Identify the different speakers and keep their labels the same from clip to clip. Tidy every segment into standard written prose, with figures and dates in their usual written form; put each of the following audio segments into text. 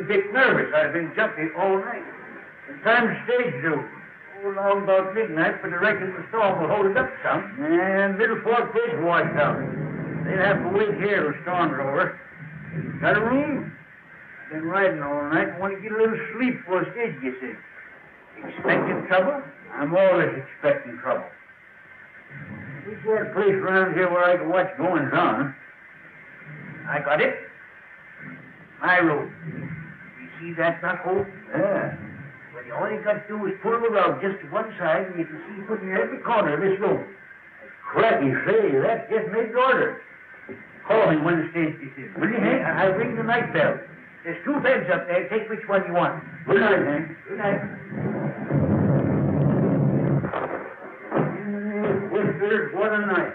Speaker 1: bit nervous. I've been jumpy all night. The time's stage due. Oh, long about midnight, but I reckon the storm will hold it up some. And Middle Fork Bridge washed out. They'll have to wait here till storm's over. Got a room? Been riding all night. Want to get a little sleep before stage gets in. Expecting trouble? I'm always expecting trouble. We've got a place around here where I can watch goings on. I got it. My room. You see that knuckle? Yeah. Well, all you got to do is pull the rug just to one side, and you can see put in every corner of this room. Cracky, say, that's just made to order. Call me when the stage gets in. Will you, Hank? I'll ring the night bell. There's 2 beds up there. Take which one you want. Good night, Hank. Good night. Whispers, what a night.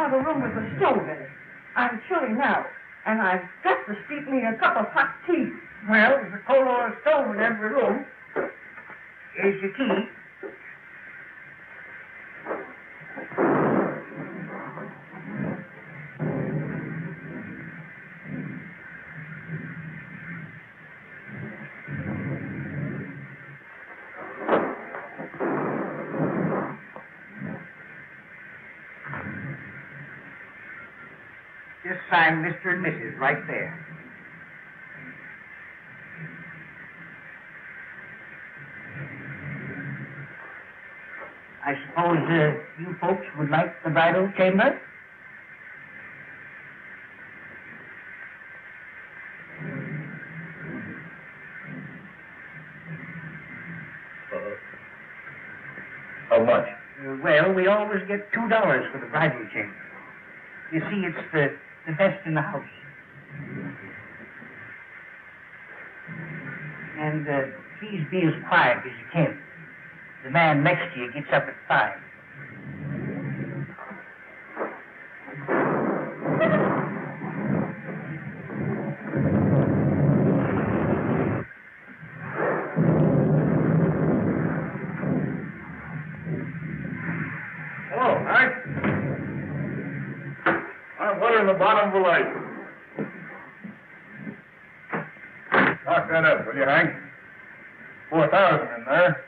Speaker 2: A room with a stove in it. I'm chilly now, and I've got to steep me a cup of hot tea.
Speaker 1: Well, there's a coal oil stove in every room. Here's your key. Just sign Mr. and Mrs. right there. I suppose you folks would like the bridal chamber?
Speaker 3: How much?
Speaker 1: Well, we always get $2 for the bridal chamber. You see, it's the best in the house. And please be as quiet as you can. The man next to you gets up at 5.
Speaker 3: Hello, Hank. I'm watering the bottom of the light. Knock that up, will you, Hank? 4,000 in there.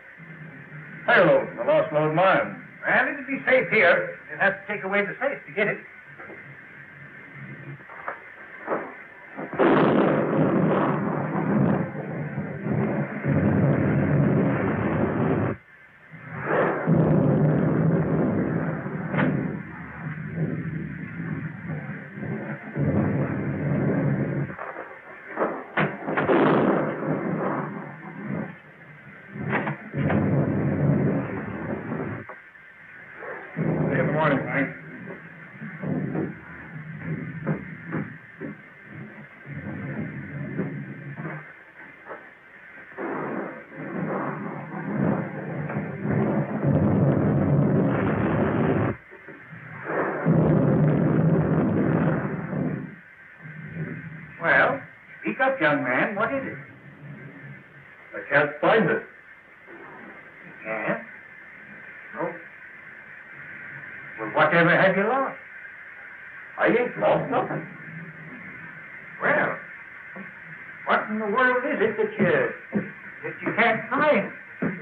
Speaker 3: Payload, the lost load mine.
Speaker 1: Well, it'll be safe here. You'll have to take away the safe to get it. Young man, what is it?
Speaker 3: I can't find it.
Speaker 1: Yeah? Oh. Whatever have you lost? I ain't lost nothing. Well, what in the world is it that you can't find?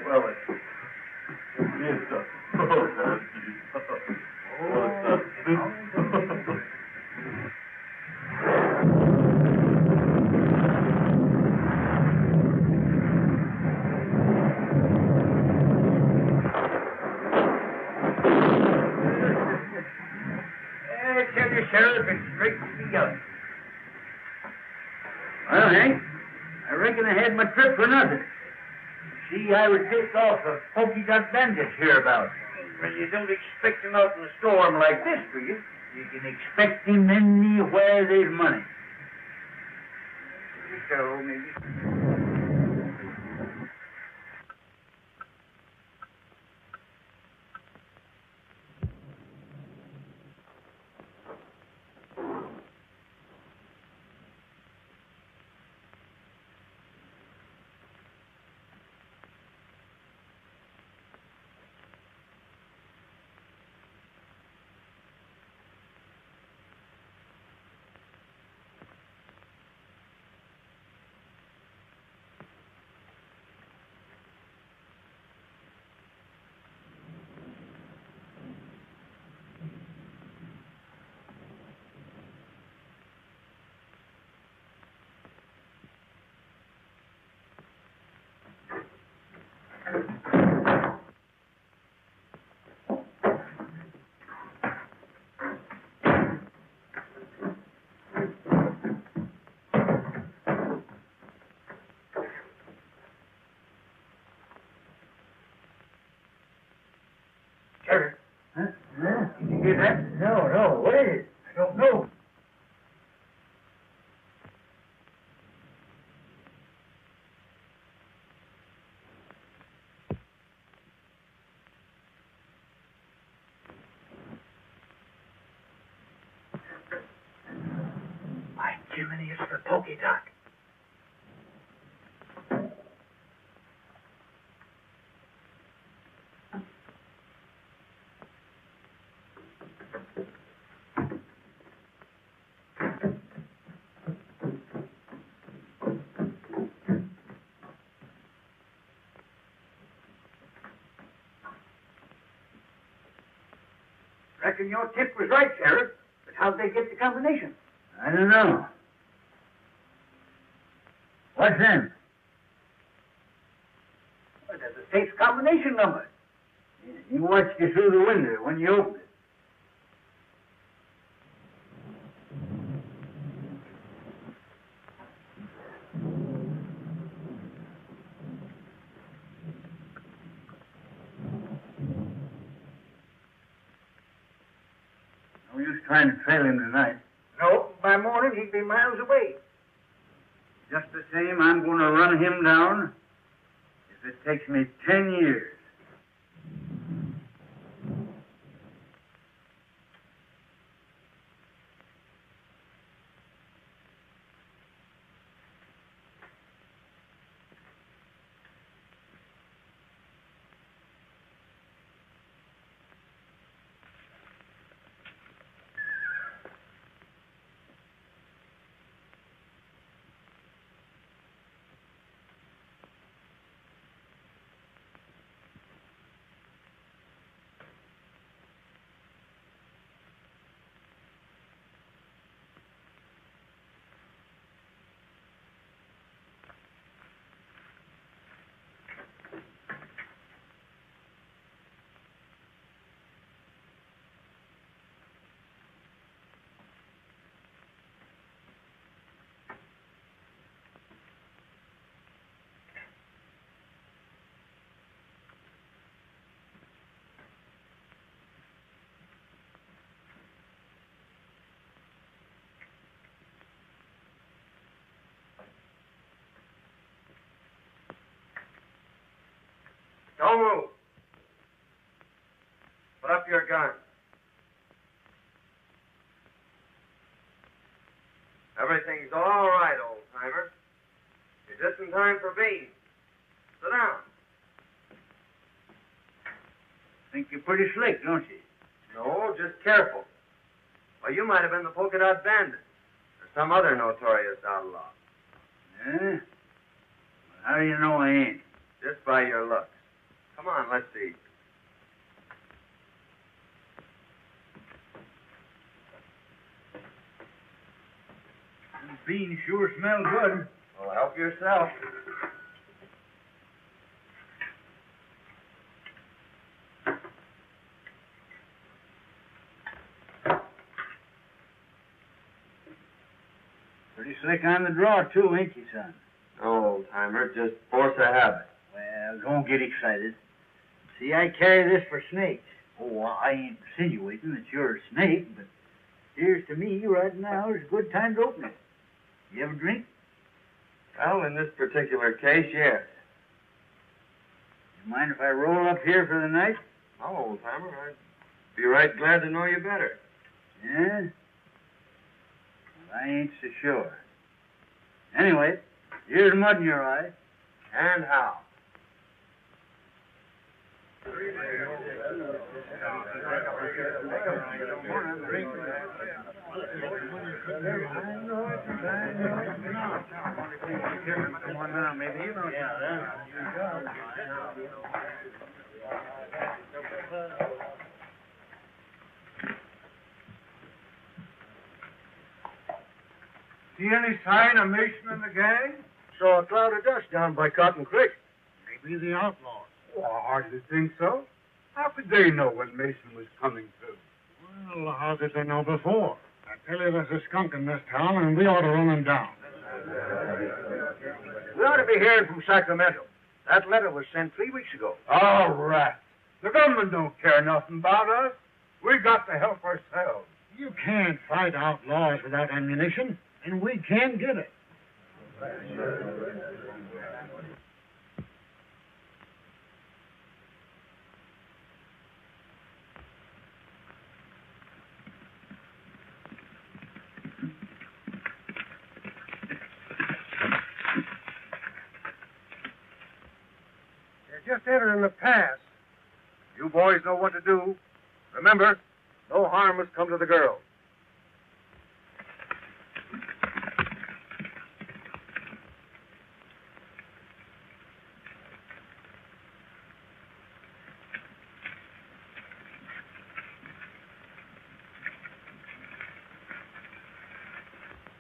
Speaker 3: Well, it's something.
Speaker 1: I tell you, Sheriff, it's straight to the young. Well, Hank, I reckon I had my trip for nothing. See, I was tipped off of pokey got bandits hereabouts. Well, you don't expect him out in a storm like this, do you? You can expect him anywhere there's money. So, maybe. Sheriff. Huh? Did you hear that? No. What is it? I don't know. My Jiminy, it's the pokey doc. Reckon your tip was right, Sheriff. But how'd they get the combination? I don't know. What's in? Well, there's a safe combination number. You watched you through the window when you opened it. No use trying to trail him tonight. No, by morning he'd be miles away. Just the same, I'm going to run him down if it takes me 10 years. Don't move. Put up your gun. Everything's all right, old-timer. You're just in time for beans. Sit down. Think you're pretty slick, don't you?
Speaker 4: No, just careful. Well, you might have been the polka dot bandit or some other notorious outlaw.
Speaker 1: Yeah? How do you know I ain't?
Speaker 4: Just by your looks. Come on, let's see.
Speaker 1: These beans sure smell good.
Speaker 4: Well, help yourself.
Speaker 1: Pretty slick on the draw, too, ain't you, son?
Speaker 4: No, old-timer, just force of habit.
Speaker 1: Well, don't get excited. See, I carry this for snakes. Oh, I ain't insinuating that you're a snake, but here's to me right now is a good time to open it. You have a drink?
Speaker 4: Well, in this particular case, yes.
Speaker 1: You mind if I roll up here for the night?
Speaker 4: No, old-timer, I'd be right glad to know you better.
Speaker 1: Yeah? Well, I ain't so sure. Anyway, here's mud in your eye.
Speaker 4: And how?
Speaker 3: See any sign of Mason and the gang?
Speaker 1: Saw a cloud of dust down by Cotton Creek.
Speaker 3: Maybe the outlaws. Oh, I hardly think so. How could they know when Mason was coming through? Well, how did they know before? I tell you, there's a skunk in this town, and we ought to run him down.
Speaker 1: We ought to be hearing from Sacramento. That letter was sent 3 weeks ago.
Speaker 3: All right. The government don't care nothing about us. We got to help ourselves. You can't fight outlaws without ammunition, and we can get it. They're just entering the pass. You boys know what to do. Remember, no harm has come to the girls.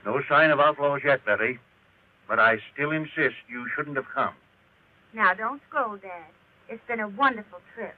Speaker 1: No sign of outlaws yet, Betty. But I still insist you shouldn't have come.
Speaker 5: Now, don't scold, Dad. It's been a wonderful trip.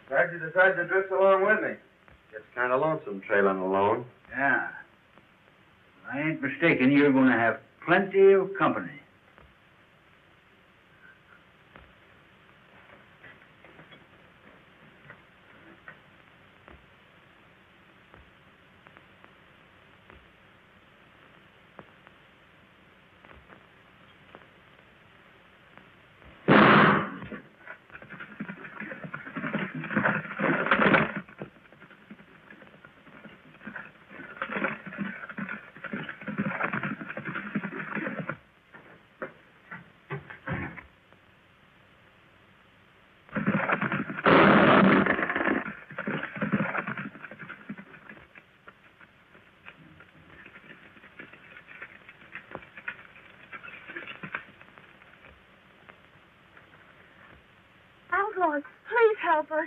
Speaker 4: Glad you decided to drift along with me. Gets kind of lonesome trailing alone.
Speaker 1: Yeah. I ain't mistaken. You're going to have plenty of company.
Speaker 5: help us.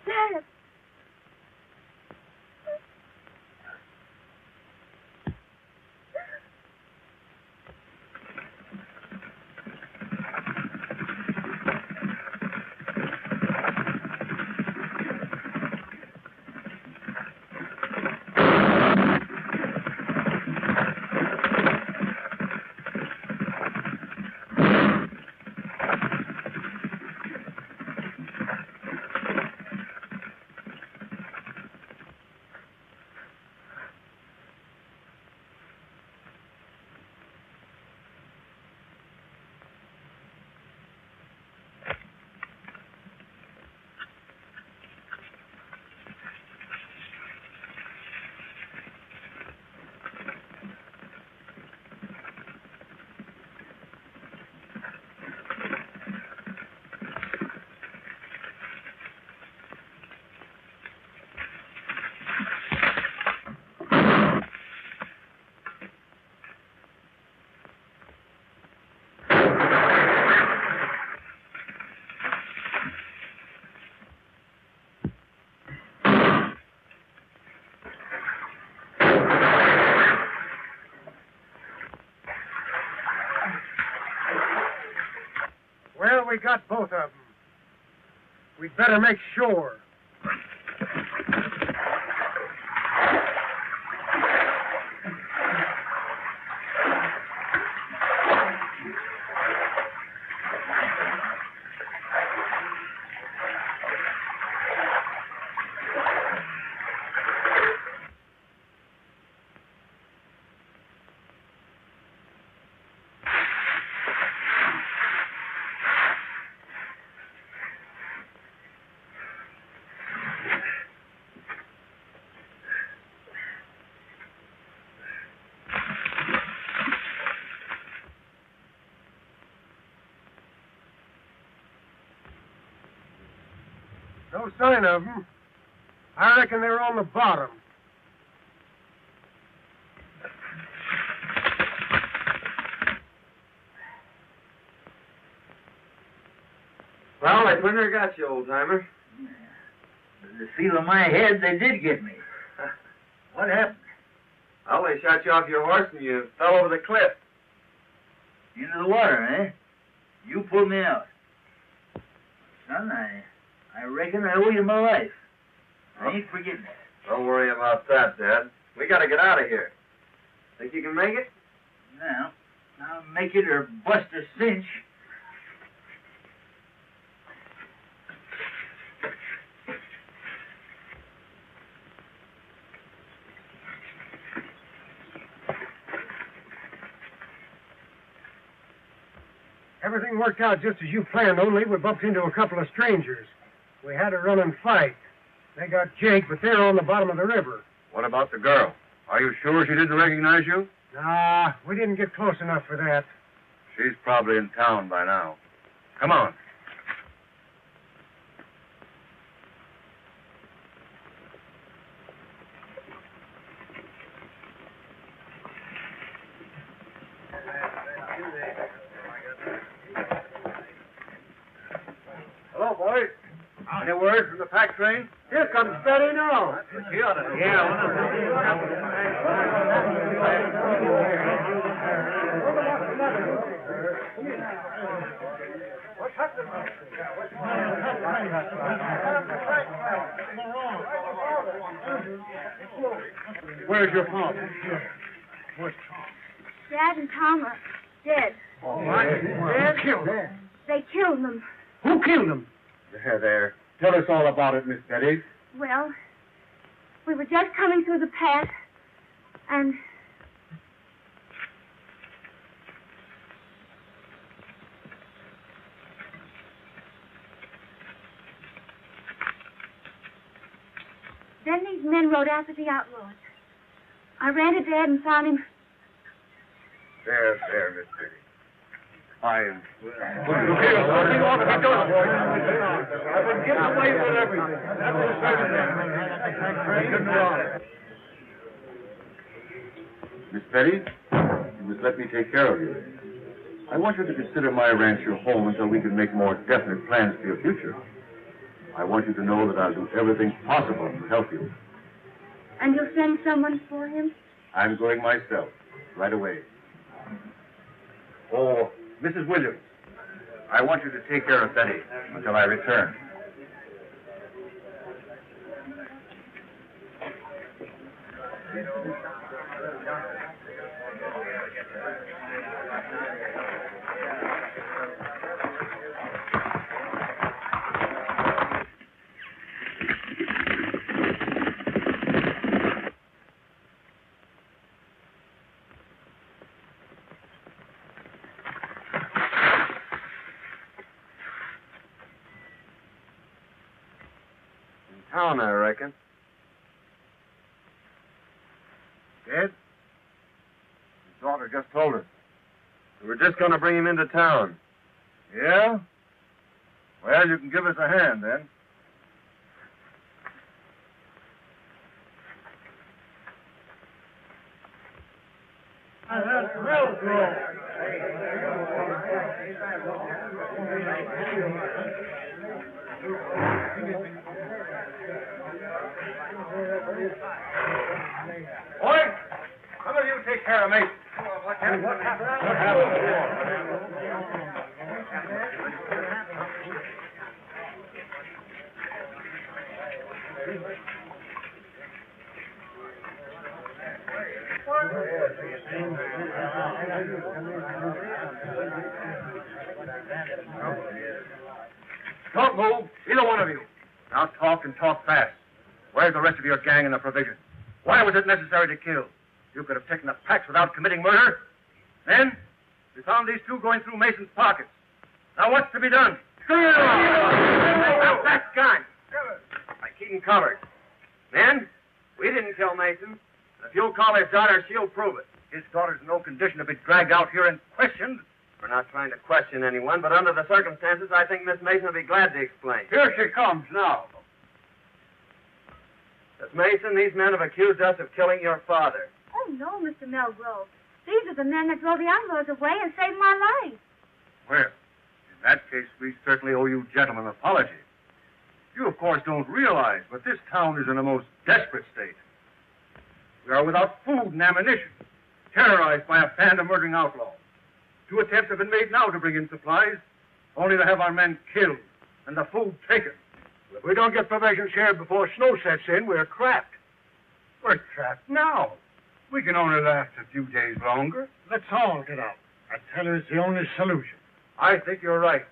Speaker 5: Dad.
Speaker 3: Well, we got both of them. We'd better make sure. No sign of them. I reckon they're on the bottom.
Speaker 4: Well, I never got you, old-timer.
Speaker 1: The feel of my head, they did get me. What happened?
Speaker 4: Well, they shot you off your horse and you fell over the cliff.
Speaker 1: Into the water, eh? You pulled me out. Son, I reckon I owe you my life. I ain't forgetting it.
Speaker 4: Don't worry about that, Dad. We gotta get out of here. Think you can make it?
Speaker 1: Now, I'll make it or bust a cinch.
Speaker 3: Everything worked out just as you planned, only we bumped into a couple of strangers. We had to run and fight. They got Jake, but they're on the bottom of the river.
Speaker 6: What about the girl? Are you sure she didn't recognize you?
Speaker 3: Nah, we didn't get close enough for that.
Speaker 6: She's probably in town by now. Come on.
Speaker 3: Hello, boys. Any word from the pack train? Here comes Betty now. Where's your father? What's
Speaker 5: Dad and Tom are dead.
Speaker 3: Dad killed him.
Speaker 5: They killed them.
Speaker 3: Who killed him?
Speaker 6: There. Tell us all about it, Miss Betty.
Speaker 5: Well, we were just coming through the pass, and then these men rode after the outlaws. I ran to Dad and found him.
Speaker 6: There, Miss Betty. fine.
Speaker 3: I've been given away with everything. That's the second.
Speaker 6: Miss Betty, you must let me take care of you. I want you to consider my ranch your home until we can make more definite plans for your future. I want you to know that I'll do everything possible to help you.
Speaker 5: And you'll send someone for him?
Speaker 6: I'm going myself, right away. Oh, Mrs. Williams, I want you to take care of Betty until I return.
Speaker 4: Town, I reckon.
Speaker 6: Dead? His daughter just told us.
Speaker 4: We're just going to bring him into town.
Speaker 6: Yeah? Well, you can give us a hand, then. Boy, some of you take care of me. What happened? Don't move, either one of you. Now talk and talk fast. Where's the rest of your gang and the provisions? Why was it necessary to kill? You could have taken the packs without committing murder. Then, we found these two going through Mason's pockets. Now what's to be done?
Speaker 4: Stop that gun! I keep him covered. Men, we didn't kill Mason. If you'll call his daughter, she'll prove it.
Speaker 6: His daughter's in no condition to be dragged out here and questioned.
Speaker 4: We're not trying to question anyone, but under the circumstances, I think Miss Mason will be glad to explain.
Speaker 3: Here she comes now.
Speaker 4: Miss Mason, these men have accused us of killing your father.
Speaker 5: Oh, no, Mr. Melgrove. These are the men that drove the outlaws away and saved my life.
Speaker 6: Well, in that case, we certainly owe you gentlemen an apology. You, of course, don't realize, but this town is in a most desperate state. We are without food and ammunition, terrorized by a band of murdering outlaws. 2 attempts have been made now to bring in supplies, only to have our men killed and the food taken.
Speaker 3: If we don't get provisions here before snow sets in, we're trapped. We're trapped now. We can only last a few days longer. Let's all get out. I tell you, it's the only solution. I think you're right.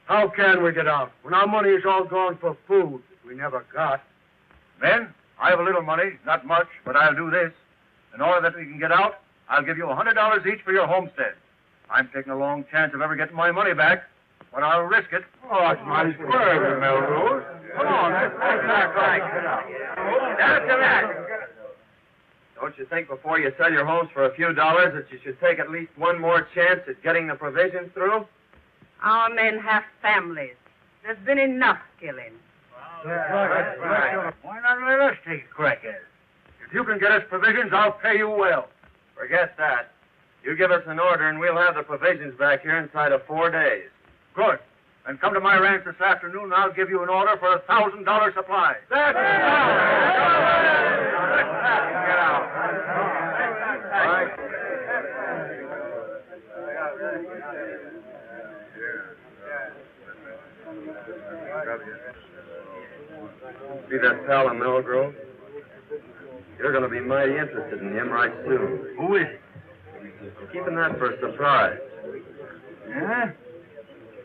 Speaker 3: How can we get out when our money is all gone for food that we never got?
Speaker 6: Men, I have a little money, not much, but I'll do this. In order that we can get out, I'll give you $100 each for your homestead. I'm taking a long chance of ever getting my money back, but I'll risk it.
Speaker 3: Oh, it's my word, Melrose. Come on, that's right.
Speaker 4: Down to that. Don't you think before you sell your homes for a few dollars that you should take at least one more chance at getting the provisions through?
Speaker 2: Our men have families. There's been enough killing.
Speaker 3: That's right. Why not let us take a crack at it?
Speaker 6: If you can get us provisions, I'll pay you well.
Speaker 4: Forget that. You give us an order and we'll have the provisions back here inside of 4 days.
Speaker 6: Good. Then come to my ranch this afternoon and I'll give you an order for a $1,000 supply.
Speaker 3: That's
Speaker 4: Get out.
Speaker 6: All right.
Speaker 4: See that pal in Millgrove? You're going to be mighty interested in him right soon.
Speaker 3: Who is it?
Speaker 4: Keeping that for a surprise.
Speaker 3: Yeah?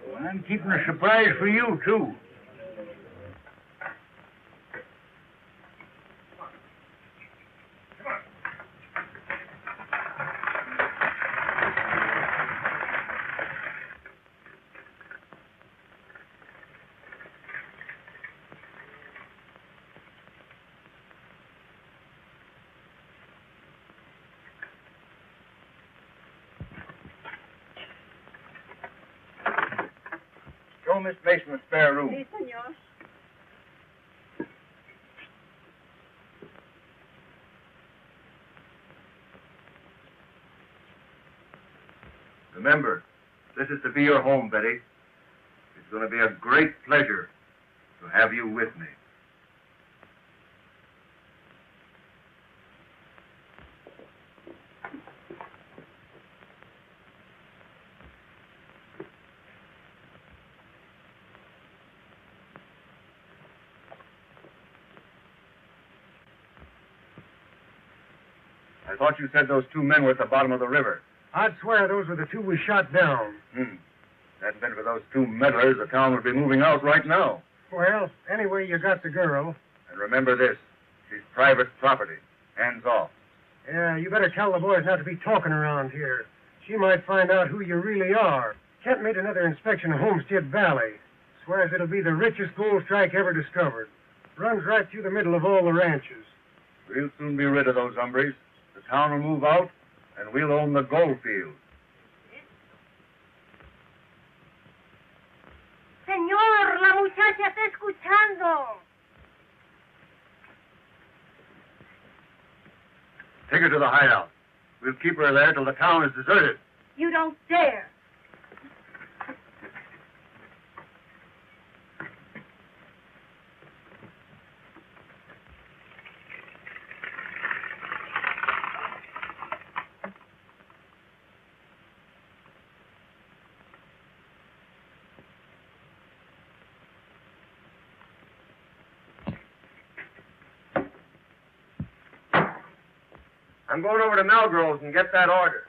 Speaker 3: Well, I'm keeping a surprise for you, too.
Speaker 6: show Miss Mason a spare room.
Speaker 2: Si, senor.
Speaker 6: Remember, this is to be your home, Betty. It's going to be a great pleasure to have you with me. I thought you said those two men were at the bottom of the river.
Speaker 3: I'd swear those were the two we shot down.
Speaker 6: Hadn't been for those two meddlers, the town would be moving out right now.
Speaker 3: Well, anyway, you got the girl.
Speaker 6: And remember this, she's private property. Hands off.
Speaker 3: Yeah, you better tell the boys not to be talking around here. She might find out who you really are. Kent made another inspection of Homestead Valley. Swears it'll be the richest gold strike ever discovered. Runs right through the middle of all the ranches.
Speaker 6: We'll soon be rid of those hombres. The town will move out, and we'll own the gold field.
Speaker 5: Señor, la muchacha está escuchando.
Speaker 6: Take her to the hideout. We'll keep her there till the town is deserted.
Speaker 5: You don't dare.
Speaker 4: I'm going over to Melgrove's and get that order.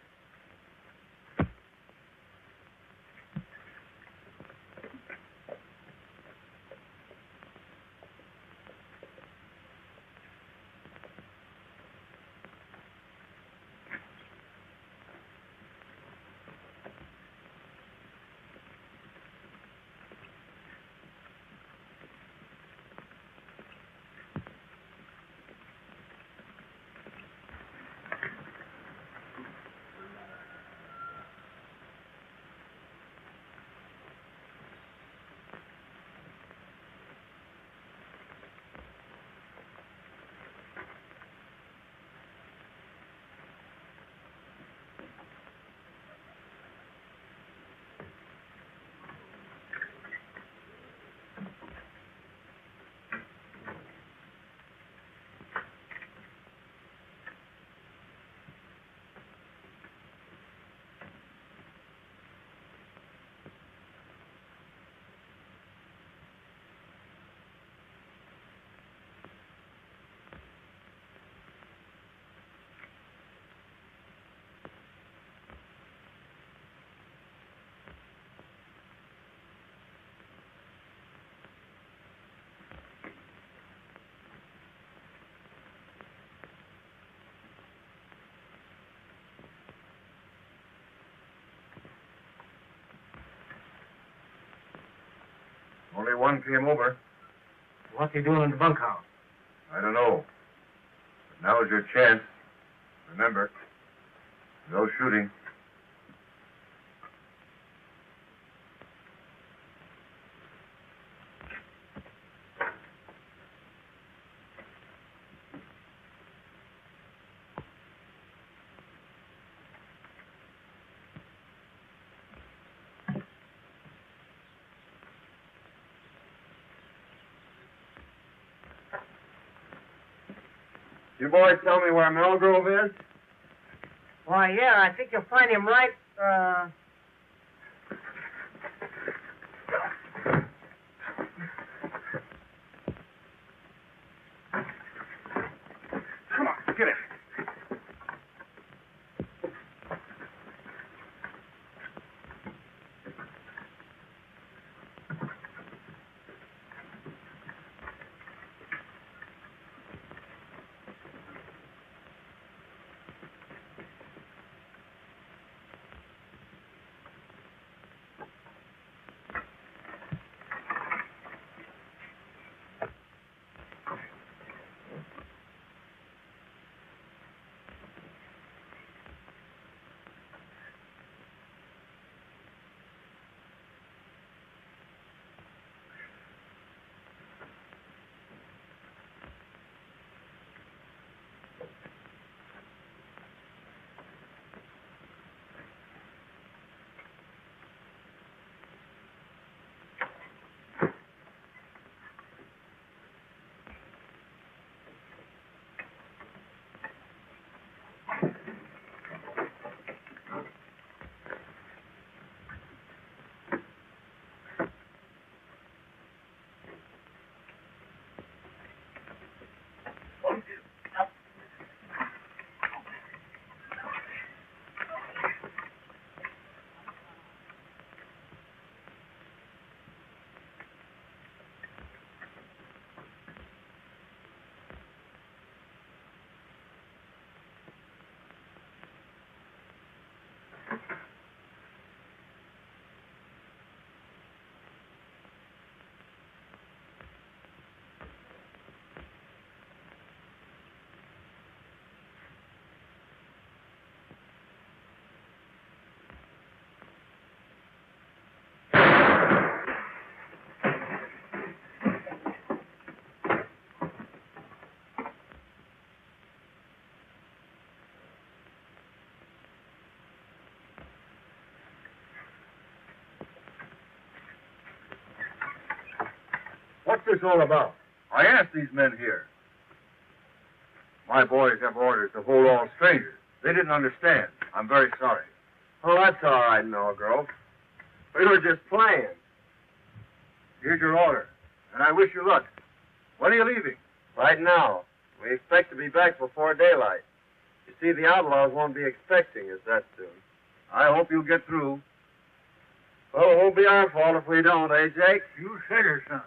Speaker 6: Only one came over.
Speaker 3: What's he doing in the bunkhouse?
Speaker 6: I don't know. But now's your chance. Remember, no shooting.
Speaker 4: You boys tell me where Melgrove is?
Speaker 2: Why, yeah, I think you'll find him right,
Speaker 6: Come on, get it. this all about? I asked these men here. My boys have orders to hold all strangers. They didn't understand. I'm very sorry.
Speaker 4: Oh, that's all right, Melgrove. We were just playing.
Speaker 6: Here's your order, and I wish you luck. When are you leaving?
Speaker 4: Right now. We expect to be back before daylight. You see, the outlaws won't be expecting us that soon.
Speaker 6: I hope you'll get through.
Speaker 4: Well, it won't be our fault if we don't, eh, Jake?
Speaker 1: You said it, son.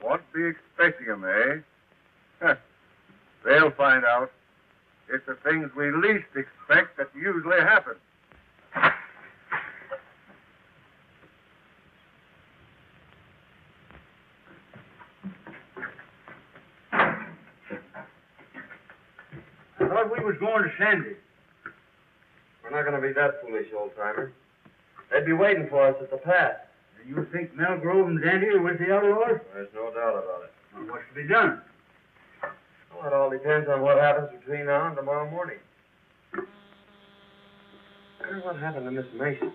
Speaker 6: Won't be expecting them, eh? Huh. They'll find out. It's the things we least expect that usually happen.
Speaker 1: I thought we was going to Sandy.
Speaker 4: We're not going to be that foolish, old-timer. They'd be waiting for us at the pass.
Speaker 1: You think Melgrove and Dandy are with the outlaws?
Speaker 4: There's no doubt about it.
Speaker 1: Well, what's to be done?
Speaker 4: Well, it all depends on what happens between now and tomorrow morning. I wonder what happened to Miss Mason.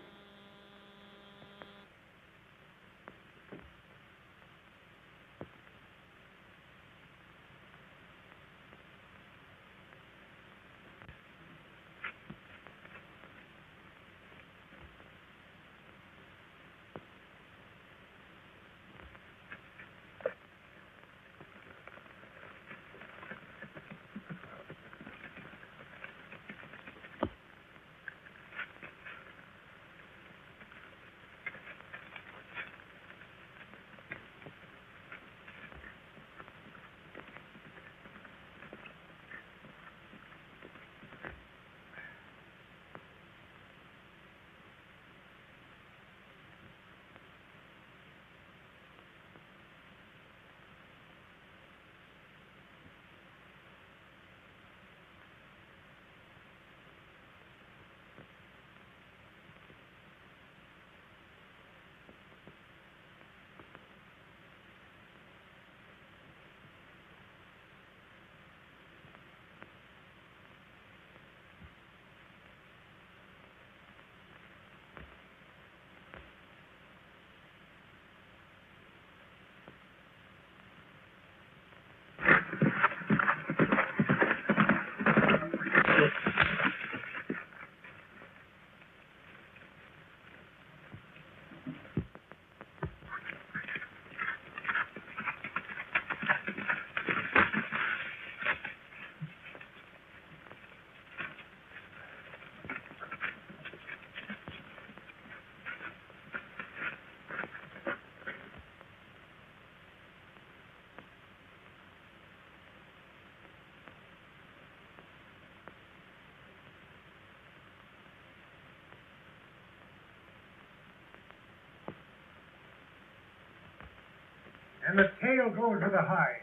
Speaker 1: And the tail goes to the hide.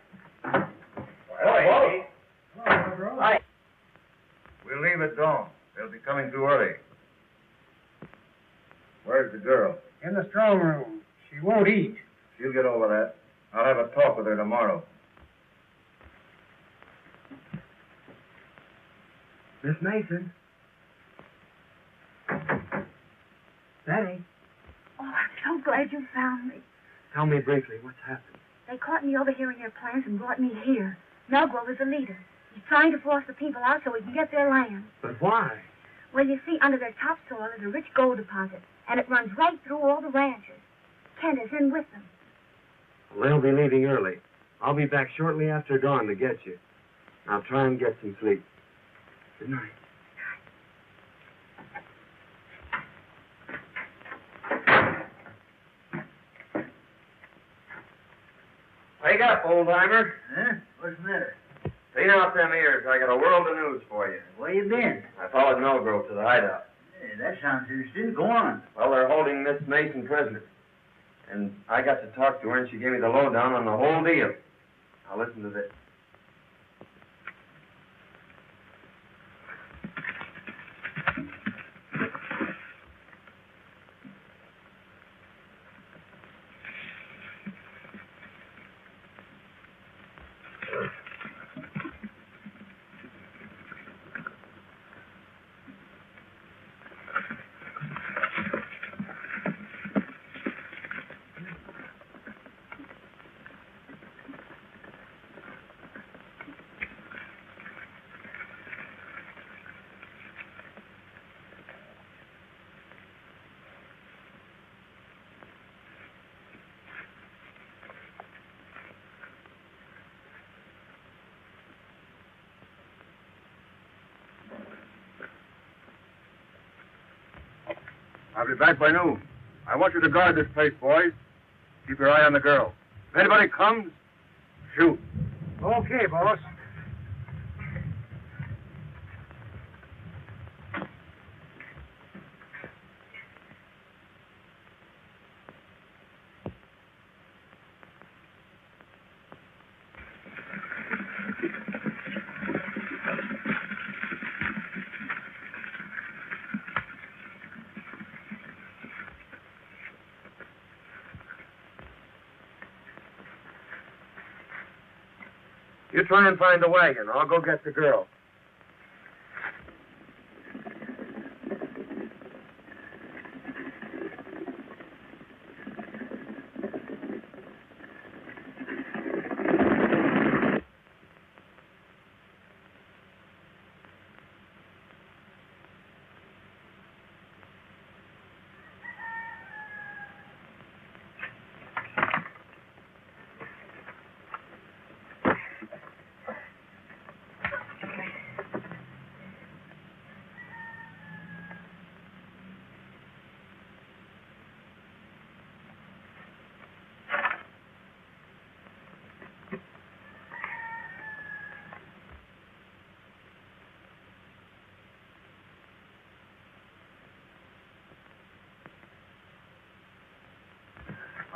Speaker 6: Hello,
Speaker 1: Hi.
Speaker 6: We'll leave at dawn. They'll be coming too early. Where's the girl?
Speaker 1: In the strong room. She won't eat.
Speaker 6: She'll get over that. I'll have a talk with her tomorrow.
Speaker 2: Miss Mason. Benny,
Speaker 5: Oh, I'm so glad you found me.
Speaker 2: tell me briefly what's happened.
Speaker 5: They caught me overhearing their plans and brought me here. Melgrove is the leader. He's trying to force the people out so he can get their land.
Speaker 2: But why?
Speaker 5: Well, you see, under their topsoil is a rich gold deposit, and it runs right through all the ranches. Kent is in with them.
Speaker 2: Well, they'll be leaving early. I'll be back shortly after dawn to get you. Now try and get some sleep. Good night.
Speaker 4: Wake up, old-timer.
Speaker 1: Huh? What's the matter?
Speaker 4: Clean out them ears. I got a world of news for you.
Speaker 1: Where you been?
Speaker 4: I followed Melgrove to the hideout.
Speaker 1: Hey, that sounds interesting. Go on.
Speaker 4: Well, they're holding Miss Mason prisoner. And I got to talk to her, and she gave me the lowdown on the whole deal. Now, listen to this.
Speaker 6: I'll be back by noon. I want you to guard this place, boys. Keep your eye on the girl. If anybody comes, shoot.
Speaker 3: Okay, boss.
Speaker 4: You try and find the wagon. I'll go get the girl.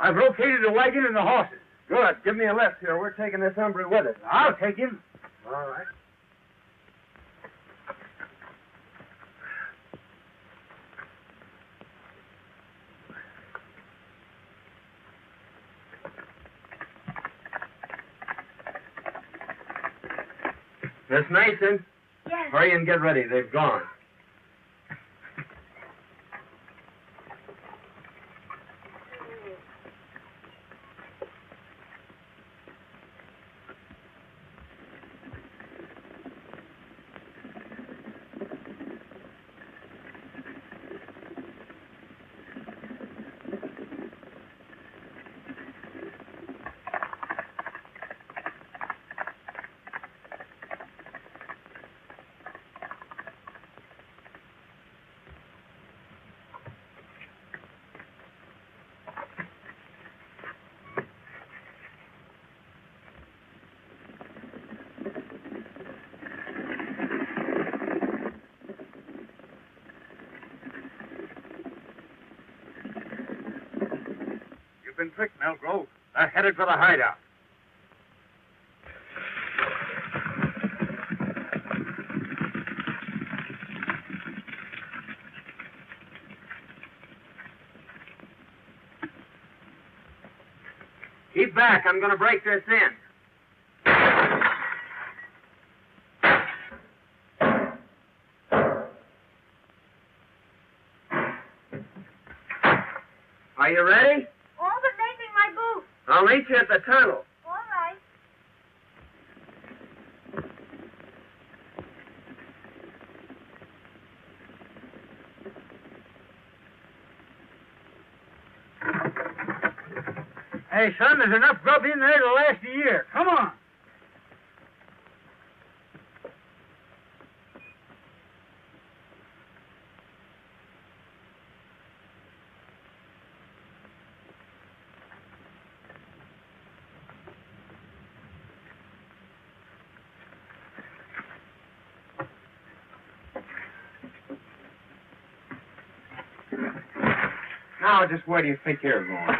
Speaker 1: I've located the wagon and the horses.
Speaker 4: Good. Give me a lift here. We're taking this hombre with us.
Speaker 1: I'll take him.
Speaker 4: All right. Miss Mason,
Speaker 5: Yes.
Speaker 4: hurry and get ready. They've gone.
Speaker 6: You've been tricked, Melgrove. They're headed for the hideout.
Speaker 4: Keep back. I'm going to break this in. Are you ready?
Speaker 5: All but making my boots.
Speaker 4: I'll meet you at the tunnel.
Speaker 5: All right.
Speaker 1: Hey, son, there's enough grub in there to last a year. Come on.
Speaker 4: Now, just where do you think you're going?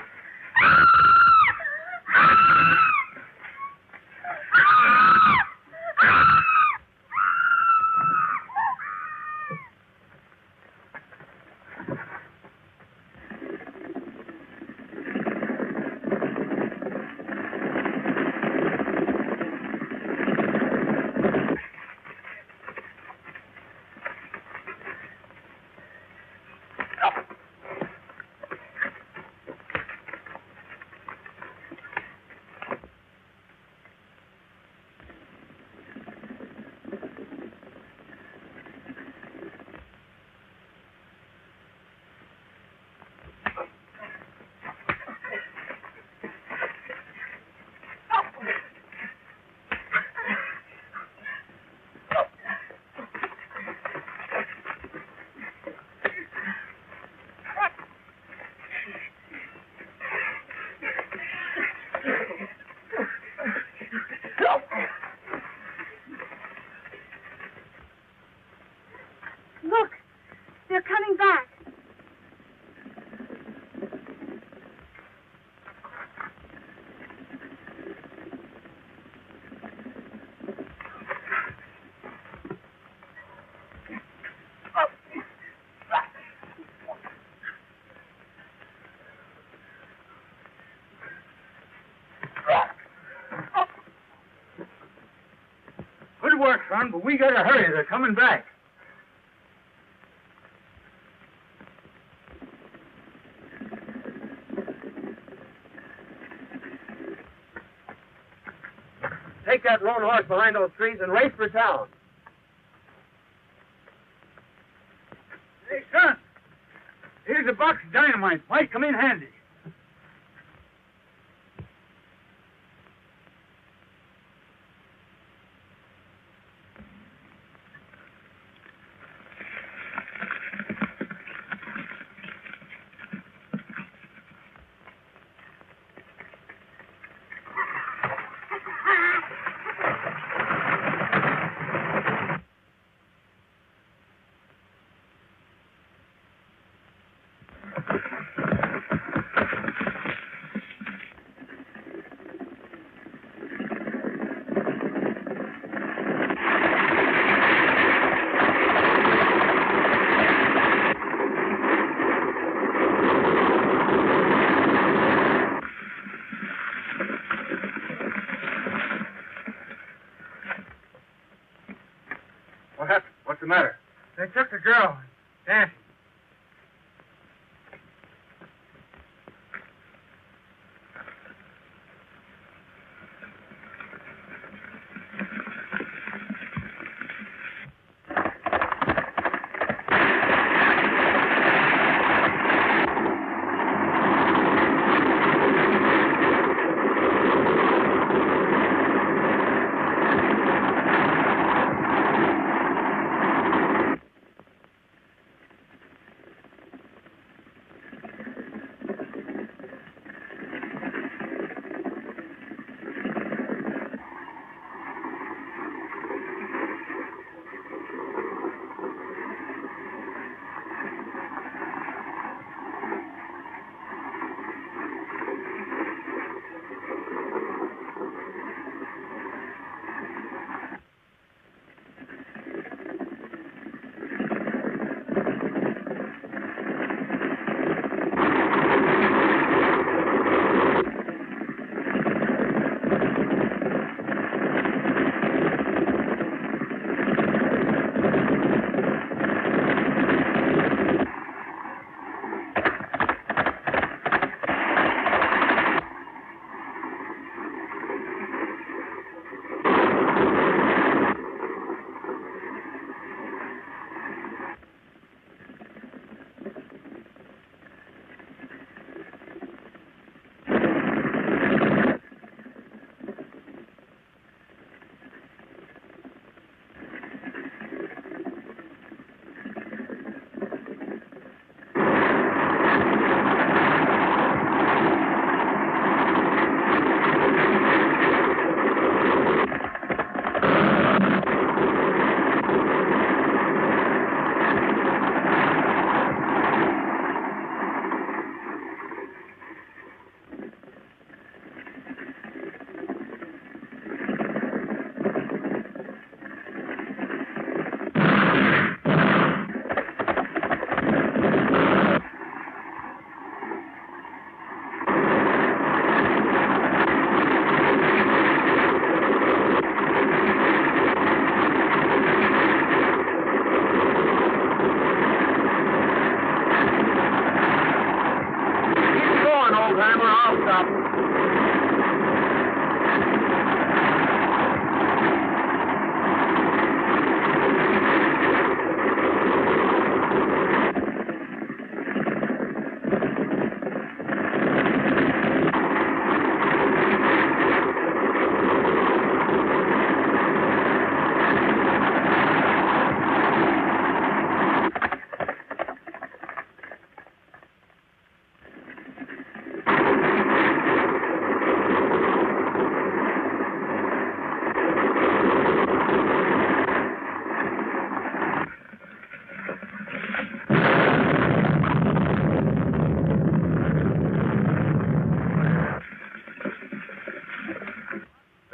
Speaker 1: son, but we gotta hurry. They're coming back.
Speaker 4: Take that lone horse behind those trees and race for town.
Speaker 1: Hey, son, here's a box of dynamite. Might come in handy.
Speaker 6: What happened? What's the matter?
Speaker 1: They took the girl. Dancing.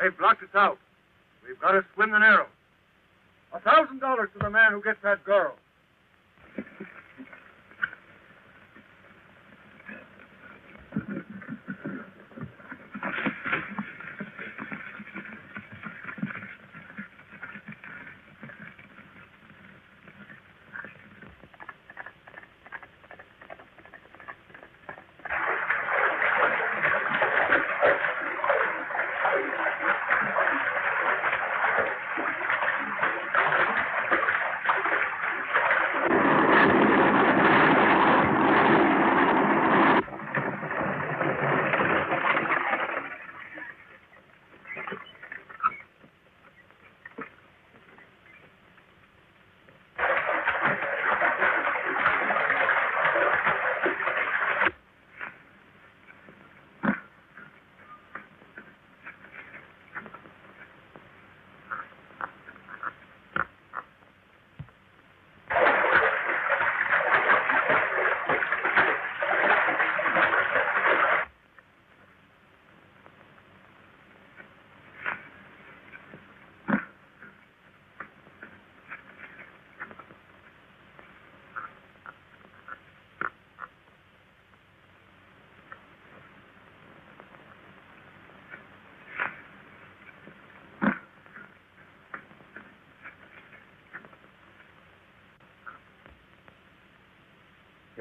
Speaker 6: They've blocked us out. We've got to swim the narrow. $1,000 to the man who gets that girl.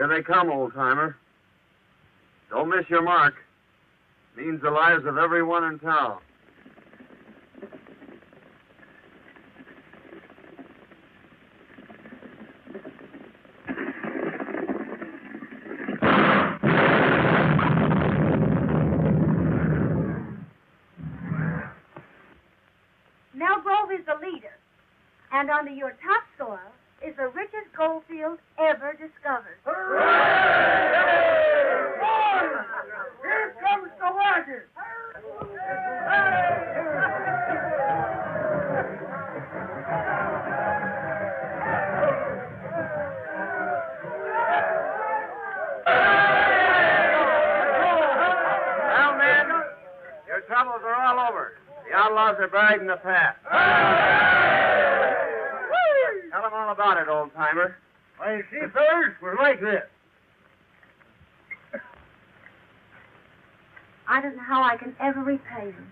Speaker 4: Here they come, old-timer. Don't miss your mark. Means the lives of everyone in town.
Speaker 5: Mel Grove is the leader, and under your topsoil is the richest gold field ever discovered.
Speaker 1: Here comes the wagon!
Speaker 4: Well, men, your troubles are all over. The outlaws are buried in the past. Tell them all about it, old-timer.
Speaker 1: Why, you see, fellas, we're like this.
Speaker 5: I don't know how I can ever repay you.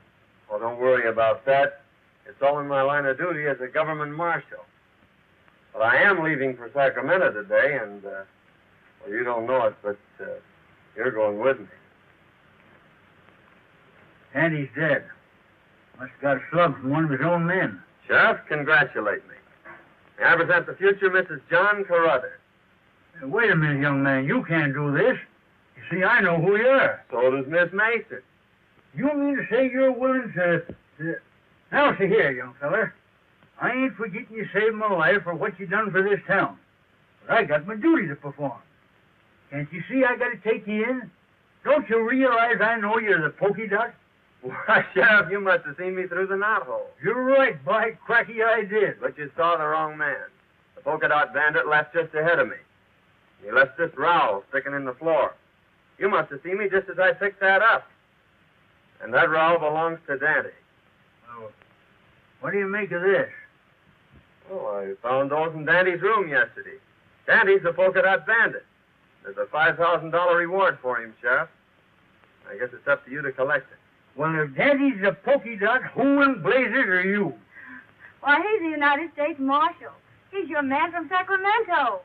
Speaker 4: Well, don't worry about that. It's all in my line of duty as a government marshal. But I am leaving for Sacramento today, and, well, you don't know it, but you're going with me.
Speaker 1: Andy's dead. Must have got a slug from one of his own men.
Speaker 4: Sheriff, congratulate me. May I present the future Mrs. John Carruthers.
Speaker 1: Wait a minute, young man. You can't do this. You see, I know who you are.
Speaker 4: So does Miss Mason.
Speaker 1: You mean to say you're willing to... Now, see here, young feller. I ain't forgetting you saved my life for what you done for this town. But I got my duty to perform. Can't you see I got to take you in? Don't you realize I know you're the pokey dot?
Speaker 4: Why, Sheriff, you must have seen me through the knothole.
Speaker 1: You're right, by cracky I did.
Speaker 4: But you saw the wrong man. The polka dot bandit left just ahead of me. He left this rowel sticking in the floor. You must have seen me just as I picked that up. And that rowel belongs to Dante.
Speaker 1: Oh, what do you make of this?
Speaker 4: Oh, I found those in Dante's room yesterday. Dante's the polka dot bandit. There's a $5,000 reward for him, Sheriff. I guess it's up to you to collect it.
Speaker 1: Well, if Daddy's a pokey dot, who in blazes are you?
Speaker 5: Why, he's the United States Marshal. He's your man from Sacramento.